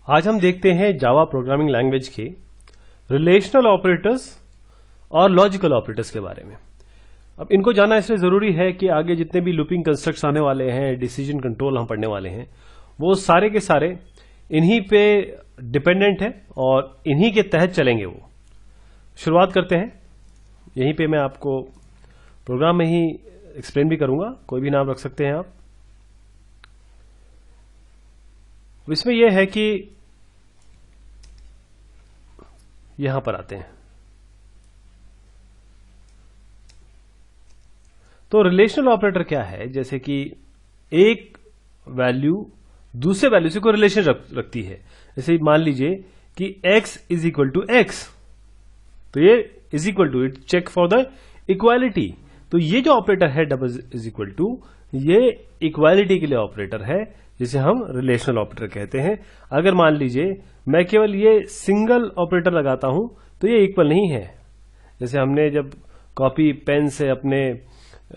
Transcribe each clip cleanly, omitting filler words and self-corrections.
आज हम देखते हैं जावा प्रोग्रामिंग लैंग्वेज के रिलेशनल ऑपरेटर्स और लॉजिकल ऑपरेटर्स के बारे में। अब इनको जानना इसलिए जरूरी है कि आगे जितने भी लूपिंग कंस्ट्रक्ट्स आने वाले हैं, डिसीजन कंट्रोल हम पढ़ने वाले हैं, वो सारे के सारे इन्हीं पे डिपेंडेंट है और इन्हीं के तहत चलेंगे। वो शुरुआत करते हैं। यहीं पे मैं आपको प्रोग्राम में ही एक्सप्लेन भी करूंगा, कोई भी नाम रख सकते हैं आप। इसमें यह है कि यहां पर आते हैं तो रिलेशनल ऑपरेटर क्या है, जैसे कि एक वैल्यू दूसरे वैल्यू से कोई रिलेशन रखती है। जैसे मान लीजिए कि x is equal to x, तो ये is equal to it check for the equality. तो ये जो ऑपरेटर है डबल इज इक्वल टू, ये इक्वालिटी के लिए ऑपरेटर है, जिसे हम रिलेशनल ऑपरेटर कहते हैं। अगर मान लीजिए मैं केवल ये सिंगल ऑपरेटर लगाता हूं तो ये इक्वल नहीं है। जैसे हमने जब कॉपी पेन से अपने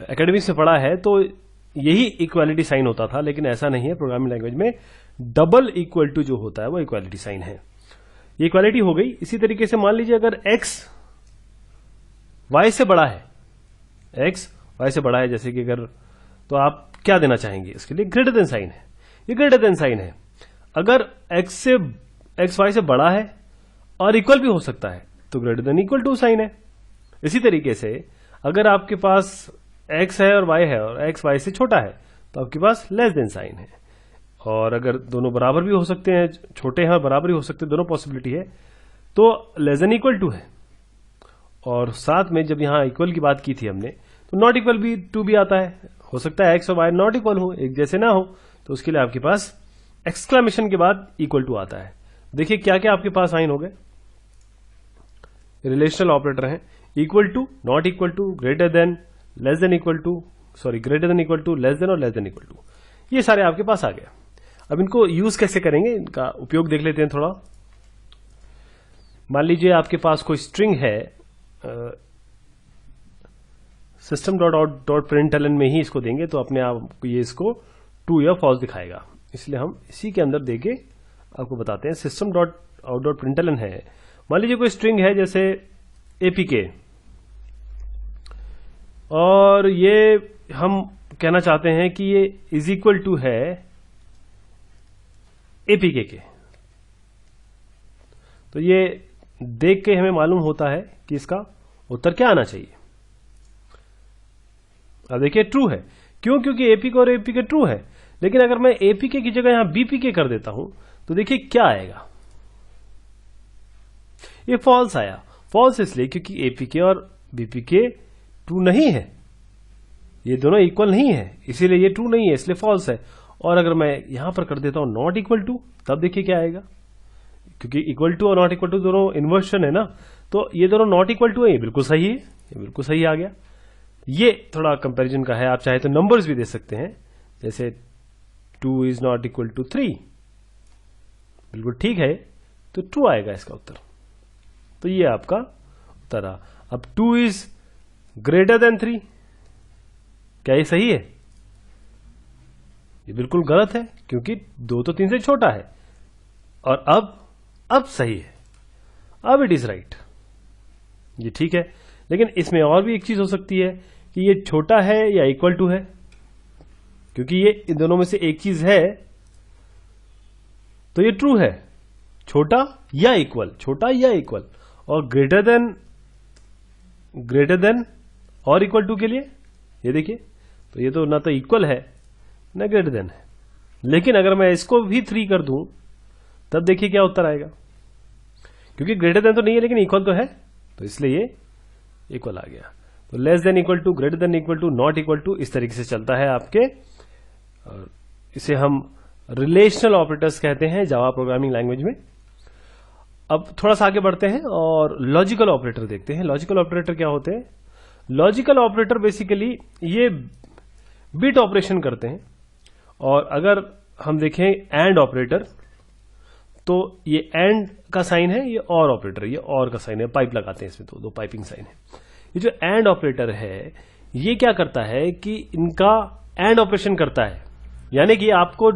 एकेडमिक से पढ़ा है तो यही इक्वालिटी साइन होता था, लेकिन ऐसा नहीं है। प्रोग्रामिंग लैंग्वेज में डबल इक्वल टू जो होता है वो इक्वालिटी साइन है। ये इक्वालिटी हो गई। इसी तरीके से मान लीजिए अगर x y से बड़ा है, x y से बड़ा है, जैसे कि अगर, तो आप क्या देना चाहेंगे इसके लिए? ग्रेटर देन साइन है। ये ग्रेटर देन साइन है। अगर x y से बड़ा है और इक्वल भी हो सकता है तो greater than equal to sign है। इसी तरीके से अगर आपके पास x है और y है और x y से छोटा है तो आपके पास लेस देन साइन है। और अगर दोनों बराबर भी हो सकते हैं, छोटे हैं और बराबर भी हो सकते हैं, दोनों पॉसिबिलिटी है, तो लेस देन इक्वल टू है। और साथ में जब यहां इक्वल की बात की थी हमने, तो नॉट इक्वल भी टू भी आता है। हो सकता है x और y नॉट इक्वल हो, एक जैसे ना हो, तो उसके लिए आपके पास एक्सक्लेमेशन के बाद इक्वल टू आता है। देखिए क्या क्या आपके पास साइन हो गए। रिलेशनल ऑपरेटर हैं। Equal to, not equal to, greater than, less than equal to, sorry greater than equal to, less than और लेस देन इक्वल टू, ये सारे आपके पास आ गया। अब इनको यूज कैसे करेंगे, इनका उपयोग देख लेते हैं थोड़ा। मान लीजिए आपके पास कोई स्ट्रिंग है, system dot out dot println में ही इसको देंगे तो अपने आप ये इसको ट्रू या फॉल्स दिखाएगा। इसलिए हम इसी के अंदर देके आपको बताते हैं। System dot out dot println है। मान लीजिए कोई स्ट्रिंग है जैसे एपीके, और ये हम कहना चाहते हैं कि ये इज इक्वल टू है एपीके के। तो ये देख के हमें मालूम होता है कि इसका उत्तर क्या आना चाहिए। अब देखिए ट्रू है। क्यों? क्योंकि एपीके और एपीके ट्रू है। लेकिन अगर मैं एपीके की जगह यहां बीपीके कर देता हूं तो देखिए क्या आएगा। ये फॉल्स आया। फॉल्स इसलिए क्योंकि एपीके और बीपीके ट्रू नहीं है, ये दोनों इक्वल नहीं है, इसीलिए ये ट्रू नहीं है, इसलिए फॉल्स है। और अगर मैं यहां पर कर देता हूं नॉट इक्वल टू, तब देखिए क्या आएगा। क्योंकि इक्वल टू और नॉट इक्वल टू दोनों इन्वर्शन है ना, तो ये दोनों नॉट इक्वल टू है, ये बिल्कुल सही है, ये बिल्कुल सही आ गया। ये थोड़ा कंपैरिजन का है। आप चाहे तो नंबर्स भी दे सकते हैं, जैसे 2 इज नॉट इक्वल टू 3, बिल्कुल ठीक है, तो ट्रू आएगा इसका उत्तर। तो ये आपका उत्तर आ। अब 2 इज ग्रेटर देन 3, क्या ये सही है? ये बिल्कुल गलत है, क्योंकि 2 तो 3 से छोटा है। और अब सही है, अब इट इज राइट, ये ठीक है। लेकिन इसमें और भी एक चीज हो सकती है कि ये छोटा है या इक्वल टू है, क्योंकि ये इन दोनों में से एक चीज है, तो ये ट्रू है। छोटा या इक्वल, छोटा या इक्वल। और ग्रेटर देन और इक्वल टू के लिए ये देखिए, तो ये तो ना तो इक्वल है ना ग्रेटर देन है। लेकिन अगर मैं इसको भी 3 कर दूं तब देखिए क्या उत्तर आएगा। क्योंकि ग्रेटर देन तो नहीं है लेकिन इक्वल तो है, तो इसलिए ये इक्वल आ गया। तो less than equal to, greater than equal to, not equal to, इस तरीके से चलता है आपके। और इसे हम रिलेशनल ऑपरेटर्स कहते हैं जावा प्रोग्रामिंग लैंग्वेज में। अब थोड़ा सा आगे बढ़ते हैं और लॉजिकल ऑपरेटर देखते हैं। लॉजिकल ऑपरेटर क्या होते हैं? लॉजिकल ऑपरेटर बेसिकली ये बिट ऑपरेशन करते हैं। और अगर हम देखें एंड ऑपरेटर, तो ये एंड का साइन है, ये और ऑपरेटर, ये और का साइन है, पाइप लगाते हैं इसमें, तो दो पाइपिंग साइन है। ये जो एंड ऑपरेटर है ये क्या करता है कि इनका एंड ऑपरेशन करता है, यानी कि आपको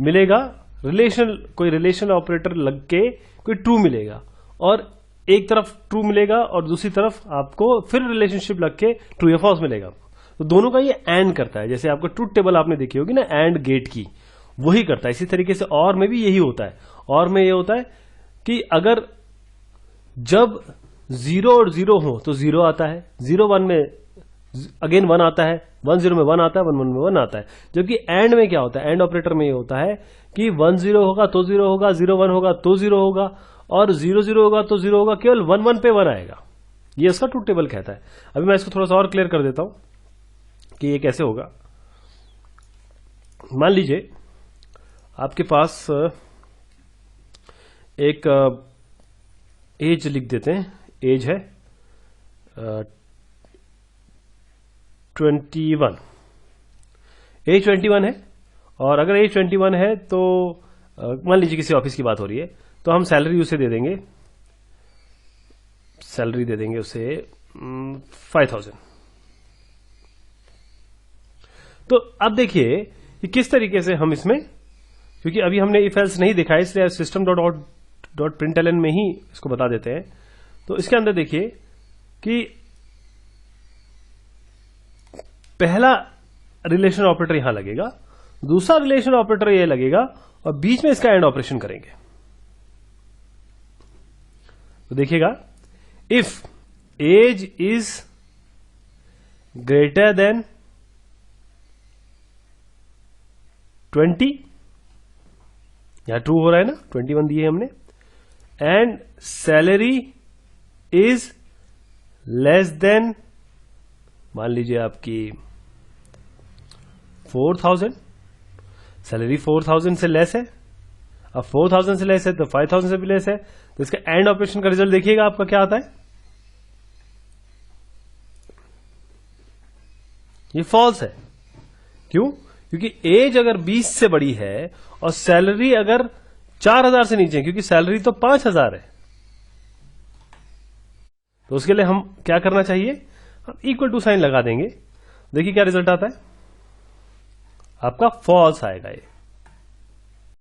मिलेगा कोई रिलेशन ऑपरेटर लग के कोई ट्रू मिलेगा, और एक तरफ ट्रू मिलेगा और दूसरी तरफ आपको फिर रिलेशनशिप लग के ट्रू या फॉल्स मिलेगा। तो दोनों का ये एंड करता है। जैसे आपको ट्रूथ टेबल आपने देखी होगी ना, एंड गेट की, वही करता है। इसी तरीके से और में भी यही होता है। और में ये होता है कि अगर जब 0 और 0 हो तो 0 आता है, 0 1 में अगेन 1 आता है, 1 0 में 1 आता है, 1 1 में 1 आता है। जबकि एंड में क्या होता है, एंड ऑपरेटर में ये होता है कि 1 0 होगा तो 0 होगा, 0 1 होगा तो 0 होगा, और 0 0 होगा तो 0 होगा, केवल 1 1 पे 1 आएगा। ये इसका ट्रूथ टेबल कहता है। अभी मैं इसको थोड़ा सा और क्लियर कर देता हूं कि ये कैसे होगा। मान लीजिए आपके पास एक एज लिख देते हैं, एज है 21, एज 21 है। और अगर एज 21 है तो मान लीजिए किसी ऑफिस की बात हो रही है, तो हम सैलरी उसे दे देंगे, सैलरी दे देंगे उसे 5000। तो अब देखिए कि किस तरीके से हम इसमें, क्योंकि अभी हमने इफ एल्स नहीं दिखा इसलिए सिस्टम डॉट प्रिंटलन में ही इसको बता देते हैं। तो इसके अंदर देखिए कि पहला रिलेशन ऑपरेटर यहां लगेगा, दूसरा रिलेशन ऑपरेटर ये लगेगा, और बीच में इसका एंड ऑपरेशन करेंगे। तो देखिएगा, if age is greater than 20, यहां ट्रू हो रहा है ना, 21 दिए हमने, and salary is less than, मान लीजिए आपकी 4000, सैलरी 4000 से लेस है, अब 4000 से लेस है तो 5000 से भी लेस है, तो इसका एंड ऑपरेशन का रिजल्ट देखिएगा आपका क्या आता है, ये फॉल्स है। क्यों? क्योंकि एज अगर 20 से बड़ी है और सैलरी अगर 4000 से नीचे है, क्योंकि सैलरी तो 5000 है, तो उसके लिए हम क्या करना चाहिए, हम इक्वल टू साइन लगा देंगे। देखिए क्या रिजल्ट आता है, आपका फॉल्स आएगा ये।